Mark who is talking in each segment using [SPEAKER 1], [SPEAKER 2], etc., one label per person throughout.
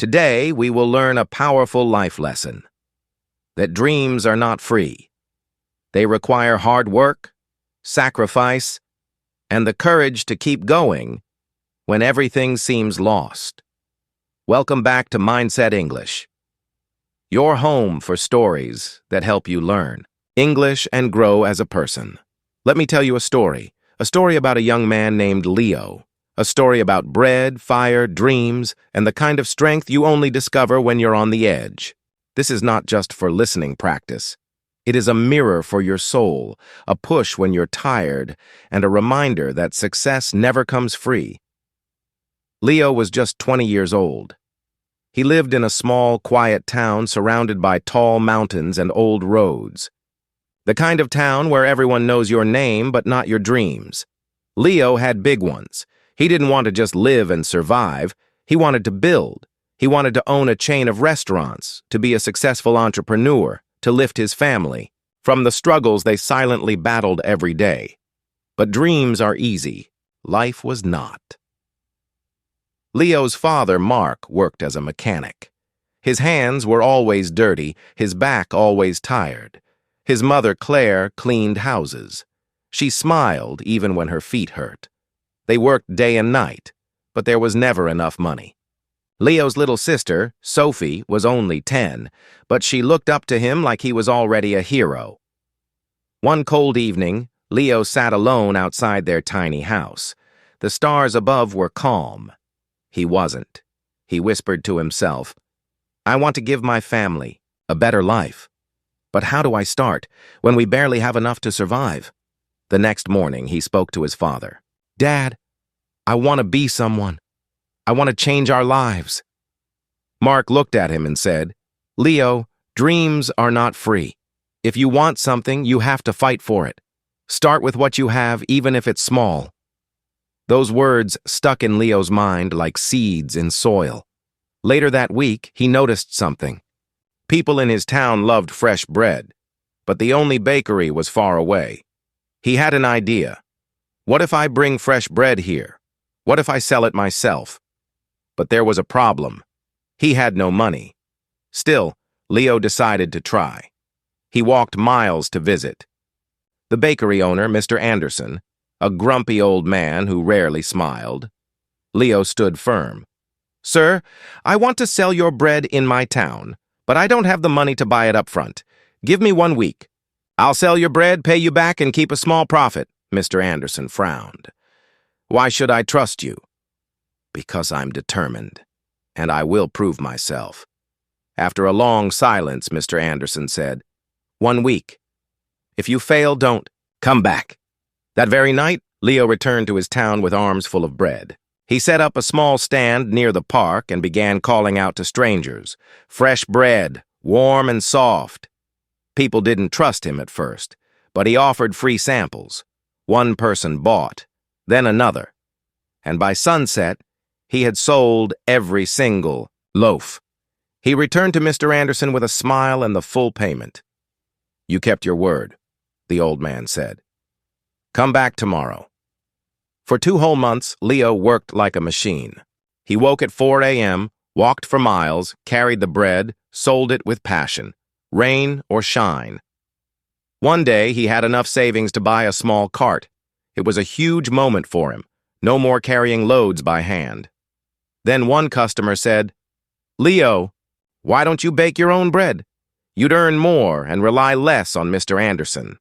[SPEAKER 1] Today, we will learn a powerful life lesson: that dreams are not free. They require hard work, sacrifice, and the courage to keep going when everything seems lost. Welcome back to Mindset English, your home for stories that help you learn English and grow as a person. Let me tell you a story about a young man named Leo. A story about bread, fire, dreams, and the kind of strength you only discover when you're on the edge. This is not just for listening practice. It is a mirror for your soul, a push when you're tired, and a reminder that success never comes free. Leo was just 20 years old. He lived in a small, quiet town surrounded by tall mountains and old roads. The kind of town where everyone knows your name but not your dreams. Leo had big ones. He didn't want to just live and survive. He wanted to build. He wanted to own a chain of restaurants, to be a successful entrepreneur, to lift his family from the struggles they silently battled every day. But dreams are easy. Life was not. Leo's father, Mark, worked as a mechanic. His hands were always dirty, his back always tired. His mother, Claire, cleaned houses. She smiled even when her feet hurt. They worked day and night, but there was never enough money. Leo's little sister, Sophie, was only 10, but she looked up to him like he was already a hero. One cold evening, Leo sat alone outside their tiny house. The stars above were calm. He wasn't. He whispered to himself, "I want to give my family a better life. But how do I start when we barely have enough to survive?" The next morning, he spoke to his father. "Dad, I want to be someone. I want to change our lives." Mark looked at him and said, "Leo, dreams are not free. If you want something, you have to fight for it. Start with what you have, even if it's small." Those words stuck in Leo's mind like seeds in soil. Later that week, he noticed something. People in his town loved fresh bread, but the only bakery was far away. He had an idea. What if I bring fresh bread here? What if I sell it myself? But there was a problem. He had no money. Still, Leo decided to try. He walked miles to visit. The bakery owner, Mr. Anderson, a grumpy old man who rarely smiled. Leo stood firm. "Sir, I want to sell your bread in my town, but I don't have the money to buy it up front. Give me 1 week. I'll sell your bread, pay you back, and keep a small profit." Mr. Anderson frowned. "Why should I trust you?" "Because I'm determined, and I will prove myself." After a long silence, Mr. Anderson said, "1 week. If you fail, don't come back." That very night, Leo returned to his town with arms full of bread. He set up a small stand near the park and began calling out to strangers. Fresh bread, warm and soft. People didn't trust him at first, but he offered free samples. One person bought, then another. And by sunset, he had sold every single loaf. He returned to Mr. Anderson with a smile and the full payment. "You kept your word," the old man said. "Come back tomorrow." For 2 whole months, Leo worked like a machine. He woke at 4 a.m., walked for miles, carried the bread, sold it with passion, rain or shine. One day, he had enough savings to buy a small cart. It was a huge moment for him. No more carrying loads by hand. Then one customer said, "Leo, why don't you bake your own bread? You'd earn more and rely less on Mr. Anderson."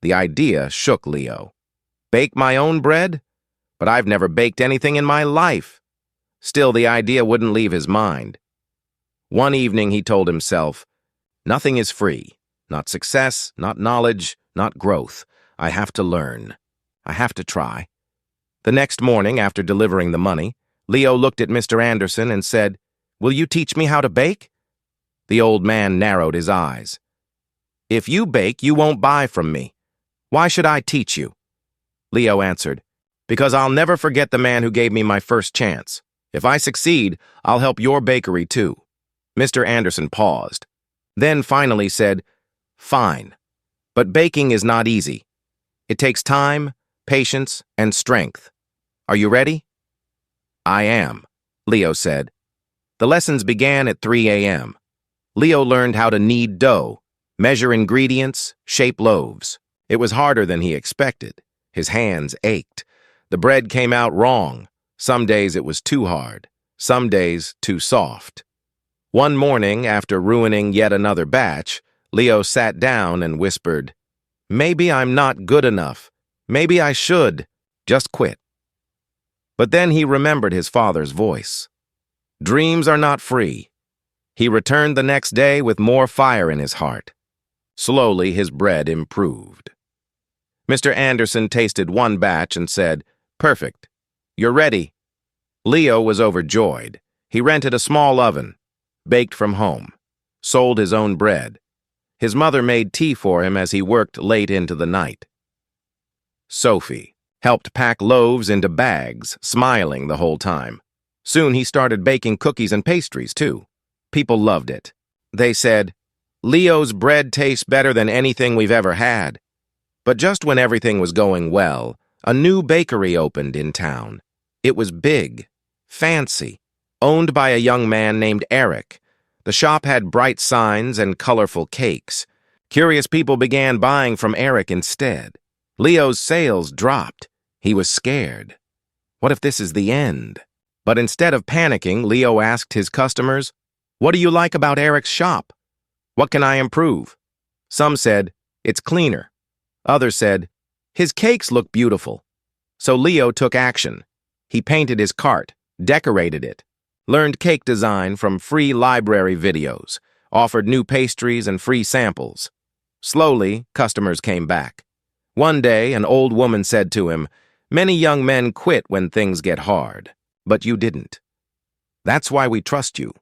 [SPEAKER 1] The idea shook Leo. Bake my own bread? But I've never baked anything in my life. Still, the idea wouldn't leave his mind. One evening, he told himself, "Nothing is free. Not success, not knowledge, not growth. I have to learn. I have to try." The next morning, after delivering the money, Leo looked at Mr. Anderson and said, "Will you teach me how to bake?" The old man narrowed his eyes. "If you bake, you won't buy from me. Why should I teach you?" Leo answered, "Because I'll never forget the man who gave me my first chance. If I succeed, I'll help your bakery too." Mr. Anderson paused, then finally said, "Fine, but baking is not easy. It takes time, patience, and strength. Are you ready?" "I am," Leo said. The lessons began at 3 a.m. Leo learned how to knead dough, measure ingredients, shape loaves. It was harder than he expected. His hands ached. The bread came out wrong. Some days it was too hard. Some days too soft. One morning, after ruining yet another batch, Leo sat down and whispered, "Maybe I'm not good enough. Maybe I should just quit." But then he remembered his father's voice. Dreams are not free. He returned the next day with more fire in his heart. Slowly, his bread improved. Mr. Anderson tasted one batch and said, "Perfect. You're ready." Leo was overjoyed. He rented a small oven, baked from home, sold his own bread. His mother made tea for him as he worked late into the night. Sophie helped pack loaves into bags, smiling the whole time. Soon he started baking cookies and pastries, too. People loved it. They said, "Leo's bread tastes better than anything we've ever had." But just when everything was going well, a new bakery opened in town. It was big, fancy, owned by a young man named Eric. The shop had bright signs and colorful cakes. Curious people began buying from Eric instead. Leo's sales dropped. He was scared. What if this is the end? But instead of panicking, Leo asked his customers, "What do you like about Eric's shop? What can I improve?" Some said, "It's cleaner." Others said, "His cakes look beautiful." So Leo took action. He painted his cart, decorated it, learned cake design from free library videos, offered new pastries and free samples. Slowly, customers came back. One day, an old woman said to him, "Many young men quit when things get hard, but you didn't. That's why we trust you."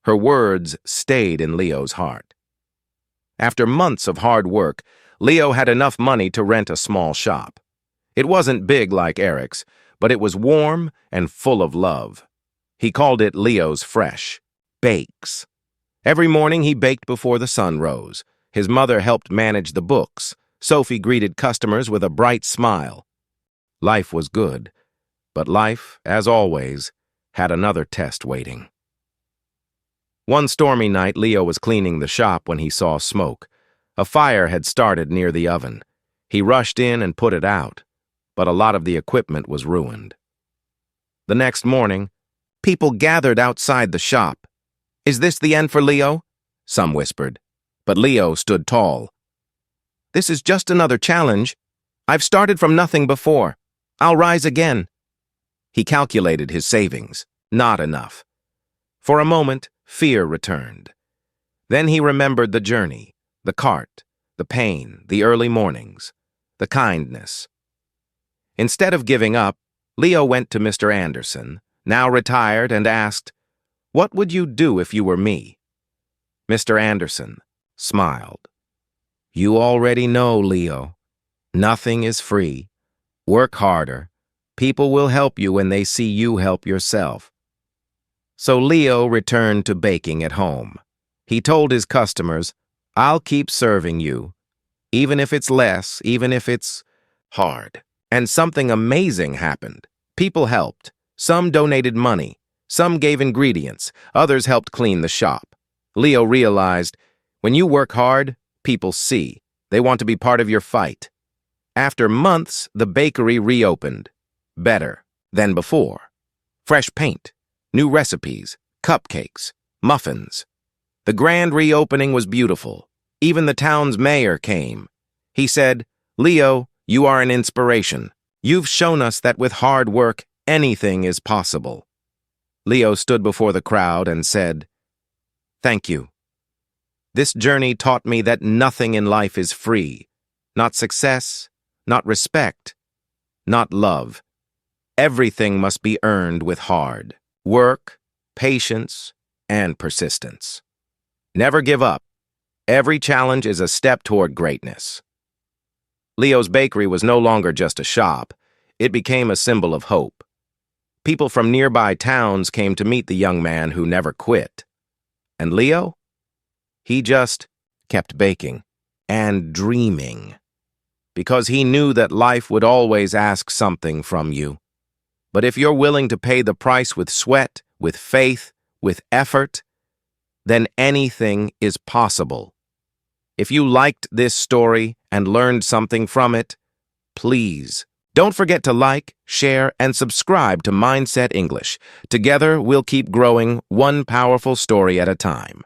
[SPEAKER 1] Her words stayed in Leo's heart. After months of hard work, Leo had enough money to rent a small shop. It wasn't big like Eric's, but it was warm and full of love. He called it Leo's Fresh Bakes. Every morning he baked before the sun rose. His mother helped manage the books. Sophie greeted customers with a bright smile. Life was good, but life, as always, had another test waiting. One stormy night, Leo was cleaning the shop when he saw smoke. A fire had started near the oven. He rushed in and put it out, but a lot of the equipment was ruined. The next morning, people gathered outside the shop. "Is this the end for Leo?" some whispered, but Leo stood tall. "This is just another challenge. I've started from nothing before. I'll rise again." He calculated his savings. Not enough. For a moment, fear returned. Then he remembered the journey, the cart, the pain, the early mornings, the kindness. Instead of giving up, Leo went to Mr. Anderson, now retired, and asked, "What would you do if you were me?" Mr. Anderson smiled. "You already know, Leo. Nothing is free. Work harder. People will help you when they see you help yourself." So Leo returned to baking at home. He told his customers, "I'll keep serving you, even if it's less, even if it's hard." And something amazing happened. People helped. Some donated money. Some gave ingredients. Others helped clean the shop. Leo realized, when you work hard, people see. They want to be part of your fight. After months, the bakery reopened. Better than before. Fresh paint, new recipes, cupcakes, muffins. The grand reopening was beautiful. Even the town's mayor came. He said, "Leo, you are an inspiration. You've shown us that with hard work, anything is possible." Leo stood before the crowd and said, "Thank you. This journey taught me that nothing in life is free. Not success, not respect, not love. Everything must be earned with hard work, patience, and persistence. Never give up. Every challenge is a step toward greatness." Leo's bakery was no longer just a shop. It became a symbol of hope. People from nearby towns came to meet the young man who never quit. And Leo? He just kept baking and dreaming, because he knew that life would always ask something from you. But if you're willing to pay the price with sweat, with faith, with effort, then anything is possible. If you liked this story and learned something from it, please don't forget to like, share, and subscribe to Mindset English. Together, we'll keep growing one powerful story at a time.